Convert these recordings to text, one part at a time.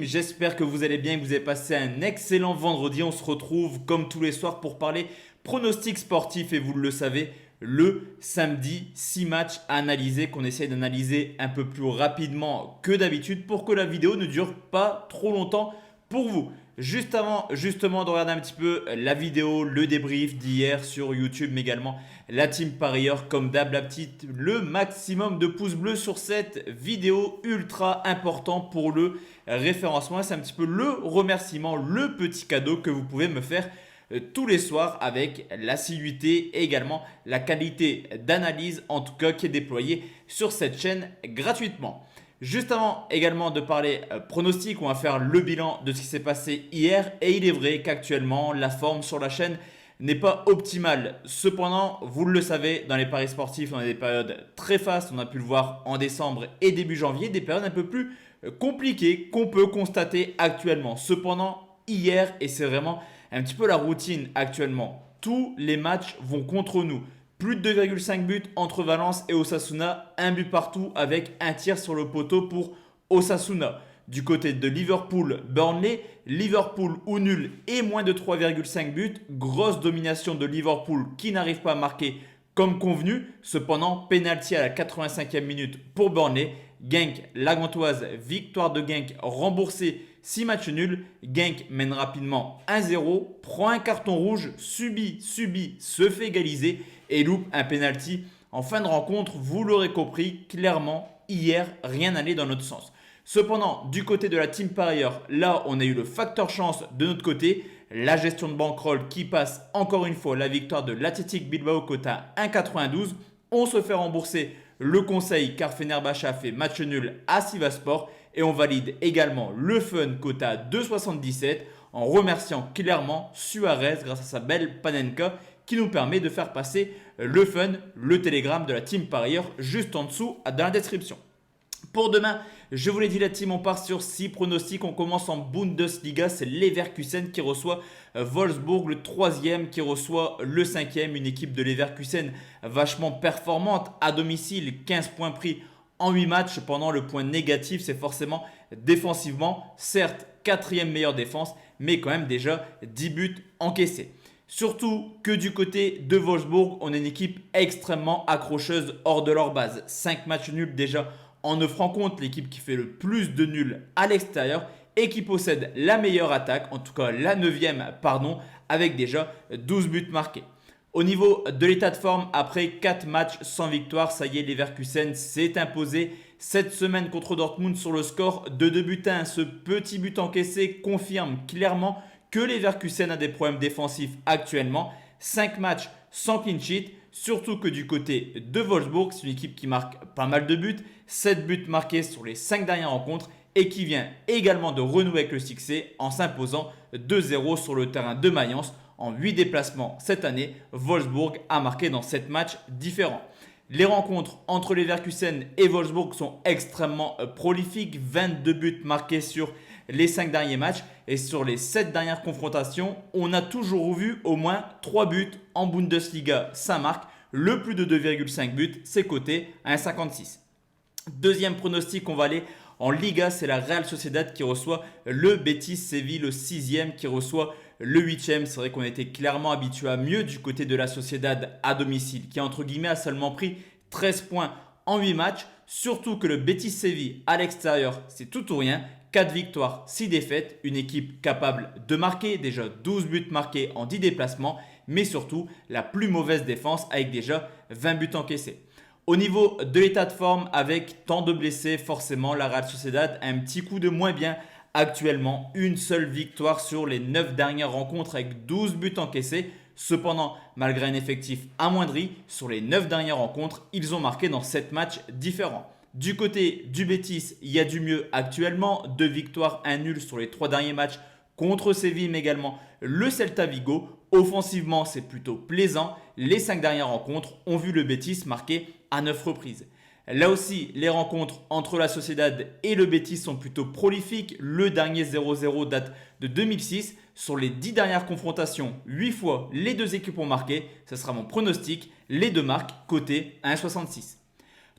j'espère que vous allez bien et que vous avez passé un excellent vendredi. On se retrouve comme tous les soirs pour parler pronostics sportifs et vous le savez, le samedi, 6 matchs à analyser qu'on essaye d'analyser un peu plus rapidement que d'habitude pour que la vidéo ne dure pas trop longtemps pour vous. Juste avant justement de regarder un petit peu la vidéo, le débrief d'hier sur YouTube, mais également la team parieur, comme d'hab, le maximum de pouces bleus sur cette vidéo ultra important pour le référencement. C'est un petit peu le remerciement, le petit cadeau que vous pouvez me faire tous les soirs avec l'assiduité et également la qualité d'analyse en tout cas qui est déployée sur cette chaîne gratuitement. Juste avant également de parler pronostic, on va faire le bilan de ce qui s'est passé hier et il est vrai qu'actuellement la forme sur la chaîne n'est pas optimale. Cependant, vous le savez, dans les paris sportifs, on a des périodes très fastes, on a pu le voir en décembre et début janvier, des périodes un peu plus compliquées qu'on peut constater actuellement. Cependant, hier, et c'est vraiment un petit peu la routine actuellement, tous les matchs vont contre nous. Plus de 2,5 buts entre Valence et Osasuna, un but partout avec un tir sur le poteau pour Osasuna. Du côté de Liverpool, Burnley, Liverpool ou nul et moins de 3,5 buts. Grosse domination de Liverpool qui n'arrive pas à marquer comme convenu. Cependant, penalty à la 85e minute pour Burnley. Genk, la Gantoise, victoire de Genk remboursée, 6 matchs nuls. Genk mène rapidement 1-0, prend un carton rouge, subit, se fait égaliser et loupe un penalty en fin de rencontre. Vous l'aurez compris, clairement, hier, rien n'allait dans notre sens. Cependant, du côté de la team parieur, là, on a eu le facteur chance de notre côté. La gestion de bankroll qui passe encore une fois la victoire de l'Athletic Bilbao Kota 1,92. On se fait rembourser le conseil car Fenerbahçe a fait match nul à Sivasspor. Et on valide également le fun Kota 2,77 en remerciant clairement Suarez grâce à sa belle Panenka qui nous permet de faire passer le fun, le télégramme de la team parieur juste en dessous dans la description. Pour demain, je vous l'ai dit la team, on part sur 6 pronostics. On commence en Bundesliga, c'est Leverkusen qui reçoit Wolfsburg, le 3e qui reçoit le 5e. Une équipe de Leverkusen vachement performante à domicile, 15 points pris en 8 matchs. Cependant, le point négatif, c'est forcément défensivement. Certes, 4e meilleure défense, mais quand même déjà 10 buts encaissés. Surtout que du côté de Wolfsburg, on est une équipe extrêmement accrocheuse hors de leur base. 5 matchs nuls déjà en 9 rencontres, l'équipe qui fait le plus de nuls à l'extérieur et qui possède la meilleure attaque, en tout cas la 9e, avec déjà 12 buts marqués. Au niveau de l'état de forme, après 4 matchs sans victoire, ça y est, Leverkusen s'est imposé cette semaine contre Dortmund sur le score de 2-1. Ce petit but encaissé confirme clairement que Leverkusen a des problèmes défensifs actuellement. 5 matchs sans clean sheet, surtout que du côté de Wolfsburg, c'est une équipe qui marque pas mal de buts. 7 buts marqués sur les 5 dernières rencontres et qui vient également de renouer avec le succès en s'imposant 2-0 sur le terrain de Mayence. En 8 déplacements cette année, Wolfsburg a marqué dans 7 matchs différents. Les rencontres entre Leverkusen et Wolfsburg sont extrêmement prolifiques. 22 buts marqués sur les 5 derniers matchs. Et sur les 7 dernières confrontations, on a toujours vu au moins 3 buts en Bundesliga. Ça marque. Le plus de 2,5 buts, c'est coté à 1,56. Deuxième pronostic, on va aller en Liga. C'est la Real Sociedad qui reçoit le Betis Séville, le 6e qui reçoit le 8e. C'est vrai qu'on était clairement habitué à mieux du côté de la Sociedad à domicile, qui entre guillemets a seulement pris 13 points en 8 matchs. Surtout que le Betis Séville à l'extérieur, c'est tout ou rien. 4 victoires, 6 défaites. Une équipe capable de marquer, déjà 12 buts marqués en 10 déplacements. Mais surtout la plus mauvaise défense avec déjà 20 buts encaissés. Au niveau de l'état de forme, avec tant de blessés, forcément, la Real Sociedad a un petit coup de moins bien actuellement. Une seule victoire sur les 9 dernières rencontres avec 12 buts encaissés. Cependant, malgré un effectif amoindri, sur les 9 dernières rencontres, ils ont marqué dans 7 matchs différents. Du côté du Betis, il y a du mieux actuellement. 2 victoires, 1 nul sur les 3 derniers matchs contre Séville, mais également le Celta Vigo. Offensivement, c'est plutôt plaisant. Les 5 dernières rencontres ont vu le Betis marquer à 9 reprises. Là aussi, les rencontres entre la Sociedad et le Betis sont plutôt prolifiques. Le dernier 0-0 date de 2006. Sur les 10 dernières confrontations, 8 fois les deux équipes ont marqué. Ce sera mon pronostic. Les deux marques coté à 1,66.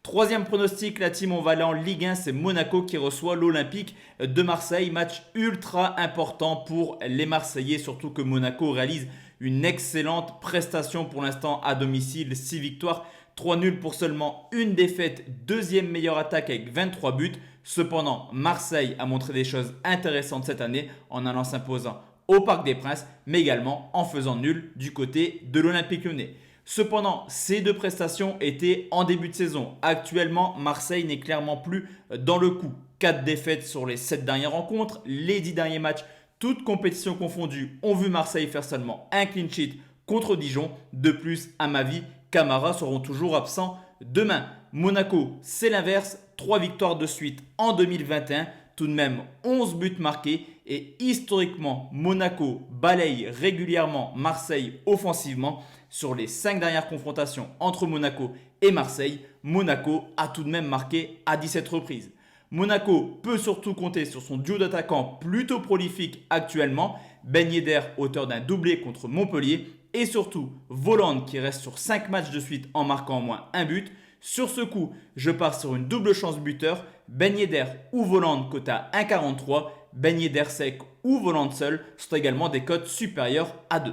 Troisième pronostic, la team on va aller en Ligue 1, c'est Monaco qui reçoit l'Olympique de Marseille. Match ultra important pour les Marseillais, surtout que Monaco réalise une excellente prestation pour l'instant à domicile. 6 victoires, 3 nuls pour seulement une défaite. Deuxième meilleure attaque avec 23 buts. Cependant, Marseille a montré des choses intéressantes cette année en allant s'imposant au Parc des Princes, mais également en faisant nul du côté de l'Olympique Lyonnais. Cependant, ces deux prestations étaient en début de saison. Actuellement, Marseille n'est clairement plus dans le coup. 4 défaites sur les 7 dernières rencontres. Les 10 derniers matchs, toutes compétitions confondues, ont vu Marseille faire seulement un clean sheet contre Dijon. De plus, à ma vie, Camara seront toujours absents demain. Monaco, c'est l'inverse. 3 victoires de suite en 2021. Tout de même 11 buts marqués. Et historiquement, Monaco balaye régulièrement Marseille offensivement. Sur les 5 dernières confrontations entre Monaco et Marseille, Monaco a tout de même marqué à 17 reprises. Monaco peut surtout compter sur son duo d'attaquants plutôt prolifique actuellement. Ben Yedder, auteur d'un doublé contre Montpellier. Et surtout, Voland qui reste sur 5 matchs de suite en marquant au moins un but. Sur ce coup, je pars sur une double chance buteur. Ben Yedder ou Voland cote à 1,43. Ben Yedder sec ou Voland seul sont également des cotes supérieures à 2.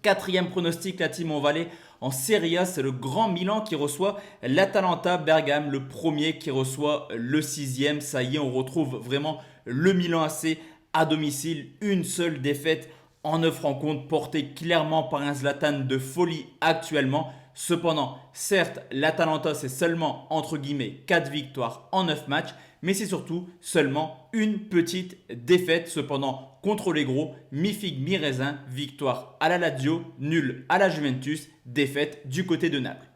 Quatrième pronostic, la team on va aller en Serie A, c'est le Grand Milan qui reçoit l'Atalanta Bergame, le premier qui reçoit le sixième. Ça y est, on retrouve vraiment le Milan AC à domicile. Une seule défaite en 9 rencontres, portée clairement par un Zlatan de folie actuellement. Cependant, certes, l'Atalanta c'est seulement entre guillemets 4 victoires en 9 matchs, mais c'est surtout seulement une petite défaite. Cependant, contre les gros, mi-figue, mi-raisin, victoire à la Lazio, nul à la Juventus, défaite du côté de Naples.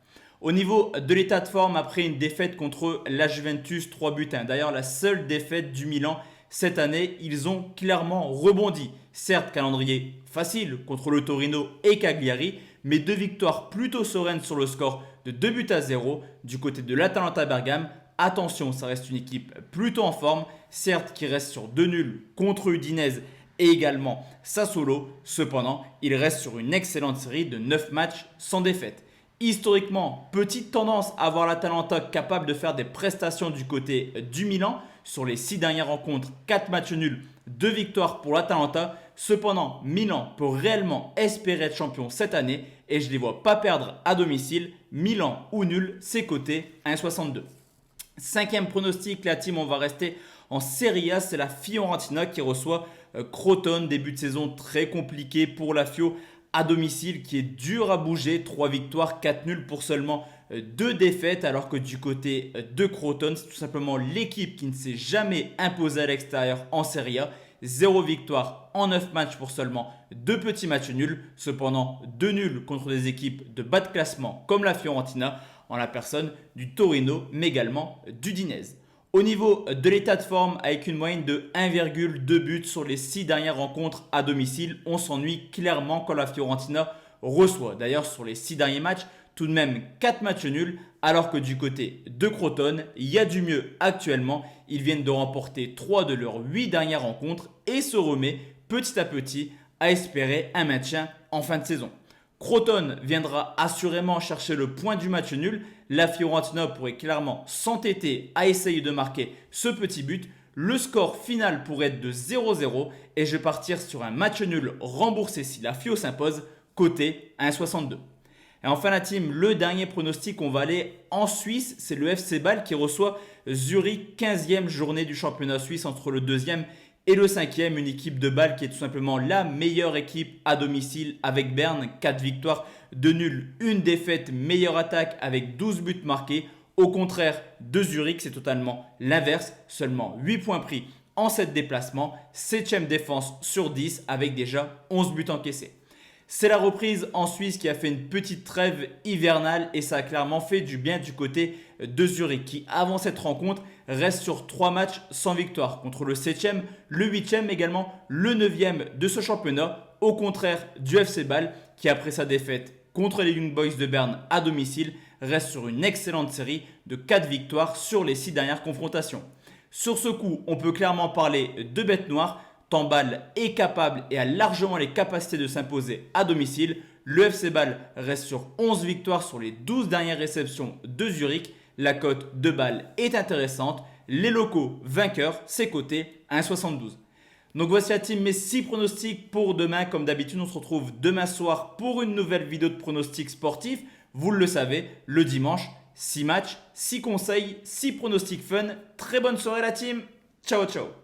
Au niveau de l'état de forme, après une défaite contre la Juventus, 3 buts 1. D'ailleurs, la seule défaite du Milan cette année, ils ont clairement rebondi. Certes, calendrier facile contre le Torino et Cagliari, mais 2 victoires plutôt sereines sur le score de 2 buts à 0 du côté de l'Atalanta Bergame. Attention, ça reste une équipe plutôt en forme, certes qui reste sur 2 nuls contre Udinese et également Sassuolo. Cependant, il reste sur une excellente série de 9 matchs sans défaite. Historiquement, petite tendance à voir l'Atalanta capable de faire des prestations du côté du Milan. Sur les 6 dernières rencontres, 4 matchs nuls, 2 victoires pour l'Atalanta. Cependant, Milan peut réellement espérer être champion cette année et je ne les vois pas perdre à domicile. Milan ou nul, c'est coté 1,62. Cinquième pronostic, la team, on va rester en Serie A, c'est la Fiorentina qui reçoit Crotone. Début de saison très compliqué pour la Fio à domicile qui est dur à bouger. 3 victoires, 4 nuls pour seulement 2 défaites. Alors que du côté de Crotone, c'est tout simplement l'équipe qui ne s'est jamais imposée à l'extérieur en Serie A. 0 victoire en 9 matchs pour seulement 2 petits matchs nuls. Cependant, 2 nuls contre des équipes de bas de classement comme la Fiorentina, en la personne du Torino, mais également du d'Udinese. Au niveau de l'état de forme, avec une moyenne de 1,2 buts sur les 6 dernières rencontres à domicile, on s'ennuie clairement quand la Fiorentina reçoit. D'ailleurs, sur les 6 derniers matchs, tout de même 4 matchs nuls, alors que du côté de Crotone, il y a du mieux actuellement. Ils viennent de remporter 3 de leurs 8 dernières rencontres et se remet petit à petit à espérer un maintien en fin de saison. Crotone viendra assurément chercher le point du match nul. La Fiorentina pourrait clairement s'entêter à essayer de marquer ce petit but. Le score final pourrait être de 0-0 et je vais partir sur un match nul remboursé si la Fio s'impose, coté 1,62. Et enfin la team, le dernier pronostic, on va aller en Suisse. C'est le FC Bâle qui reçoit Zurich, 15e journée du championnat suisse entre le 2e et le 5e, une équipe de Bâle qui est tout simplement la meilleure équipe à domicile avec Berne. 4 victoires, 2 nuls, 1 défaite, meilleure attaque avec 12 buts marqués. Au contraire de Zurich, c'est totalement l'inverse. Seulement 8 points pris en 7 déplacements. 7e défense sur 10 avec déjà 11 buts encaissés. C'est la reprise en Suisse qui a fait une petite trêve hivernale et ça a clairement fait du bien du côté de Zurich qui, avant cette rencontre, reste sur 3 matchs sans victoire contre le 7e, le 8e, également le 9e de ce championnat, au contraire du FC Bâle qui, après sa défaite contre les Young Boys de Berne à domicile, reste sur une excellente série de 4 victoires sur les 6 dernières confrontations. Sur ce coup, on peut clairement parler de bête noire. Tant Bâle est capable et a largement les capacités de s'imposer à domicile. Le FC Bâle reste sur 11 victoires sur les 12 dernières réceptions de Zurich. La cote de balle est intéressante. Les locaux vainqueurs, c'est coté 1,72. Donc voici la team, mes 6 pronostics pour demain. Comme d'habitude, on se retrouve demain soir pour une nouvelle vidéo de pronostics sportifs. Vous le savez, le dimanche, 6 matchs, 6 conseils, 6 pronostics fun. Très bonne soirée la team. Ciao ciao.